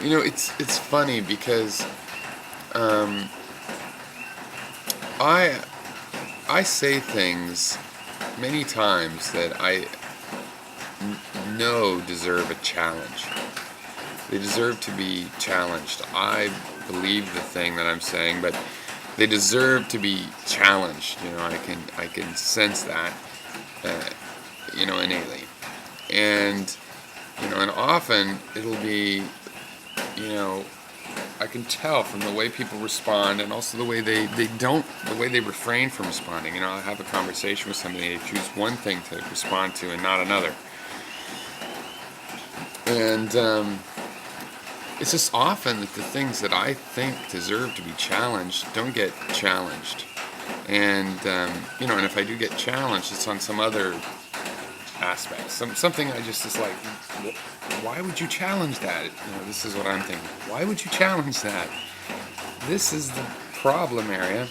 It's funny because um, I I say things many times that I know deserve a challenge. They deserve to be challenged. I believe the thing that I'm saying, but they deserve to be challenged. I can sense that, uh, innately, and and often it'll be, you know, I can tell from the way people respond, and also the way the way they refrain from responding. I'll have a conversation with somebody, they choose one thing to respond to and not another. And it's just often that the things that I think deserve to be challenged don't get challenged. And, and if I do get challenged, it's on some other aspect. Something I just is like, why would you challenge that? This is what I'm thinking. Why would you challenge that? This is the problem area.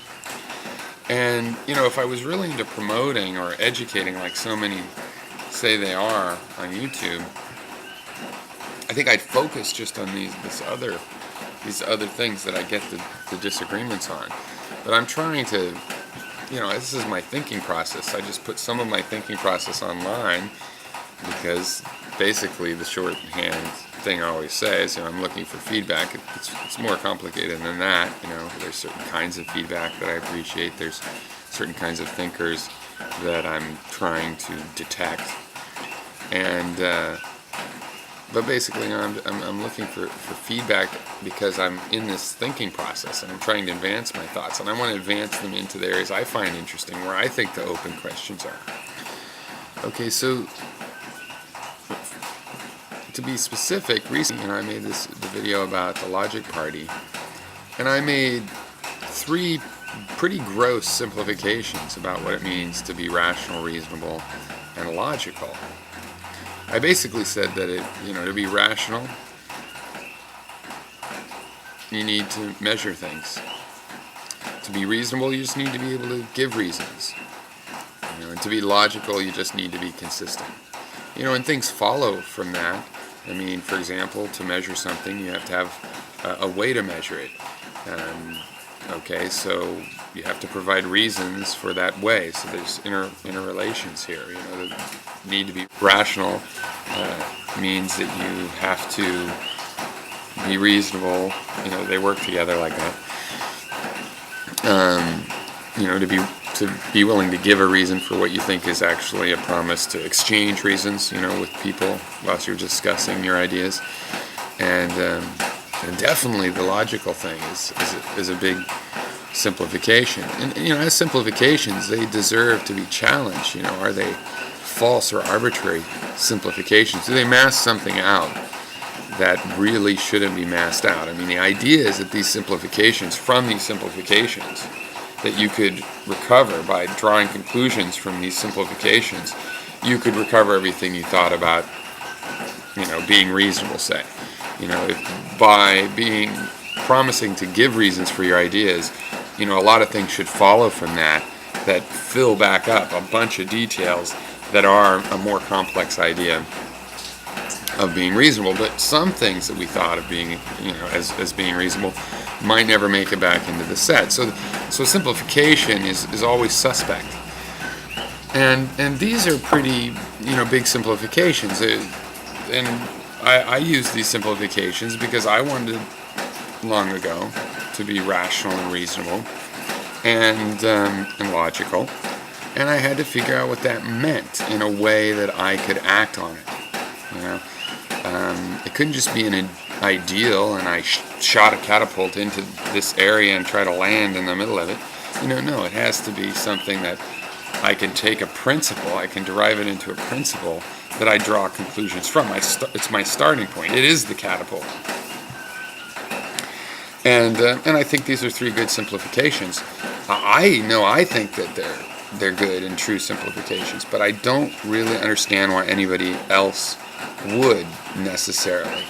And, if I was really into promoting or educating, like so many say they are on YouTube, I think I'd focus just on these other things that I get the disagreements on. But I'm trying to, this is my thinking process. I just put some of my thinking process online because basically the shorthand thing I always say is, I'm looking for feedback. It's more complicated than that. There's certain kinds of feedback that I appreciate. There's certain kinds of thinkers that I'm trying to detect. And but basically, I'm looking for feedback because I'm in this thinking process and I'm trying to advance my thoughts, and I want to advance them into the areas I find interesting, where I think the open questions are. Okay, so to be specific, recently, I made the video about the logic party, and I made 3 pretty gross simplifications about what it means to be rational, reasonable, and logical. I basically said that to be rational, you need to measure things. To be reasonable, you just need to be able to give reasons. And to be logical, you just need to be consistent. And things follow from that. For example, to measure something, you have to have a way to measure it. Okay, so you have to provide reasons for that way. So there's interrelations here. The need to be rational means that you have to be reasonable. They work together like that. To be willing to give a reason for what you think is actually a promise, to exchange reasons, with people whilst you're discussing your ideas. And definitely the logical thing is a big simplification. And as simplifications, they deserve to be challenged. Are they false or arbitrary simplifications? Do they mask something out that really shouldn't be masked out? The idea is that from these simplifications, that you could recover by drawing conclusions from these simplifications. You could recover everything you thought about, being reasonable, say. If by promising to give reasons for your ideas, a lot of things should follow from that fill back up a bunch of details that are a more complex idea of being reasonable. But some things that we thought of being, as being reasonable might never make it back into the set. So simplification is always suspect. And these are pretty, big simplifications. And I use these simplifications because I wanted long ago to be rational and reasonable and logical, and I had to figure out what that meant in a way that I could act on it. It couldn't just be an ideal and I shot a catapult into this area and try to land in the middle of it. No, it has to be something that I can take a principle, I can derive it into a principle that I draw conclusions from. It's my starting point. It is the catapult. And I think these are 3 good simplifications. I think that they're good and true simplifications, but I don't really understand why anybody else would necessarily.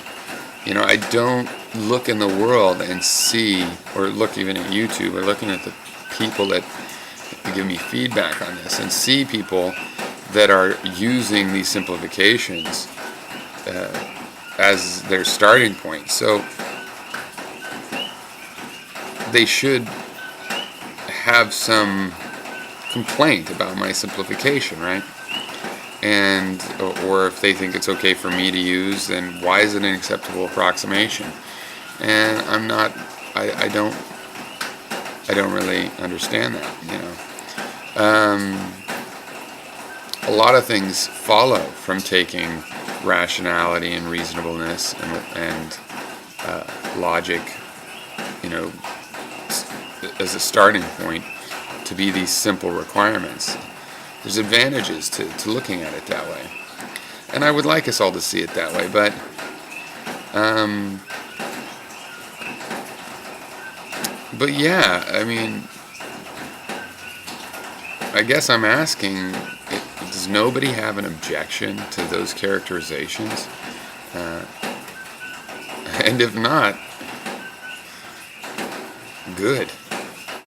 I don't look in the world and see, or look even at YouTube, or looking at the people that give me feedback on this, and see people that are using these simplifications as their starting point. So they should have some complaint about my simplification, right? And or if they think it's okay for me to use, then why is it an acceptable approximation? And I don't really understand that, you know. A lot of things follow from taking rationality and reasonableness and logic, you know, as a starting point to be these simple requirements. There's advantages to looking at it that way. And I would like us all to see it that way, but yeah, I mean, I guess I'm asking, does nobody have an objection to those characterizations? And if not, good.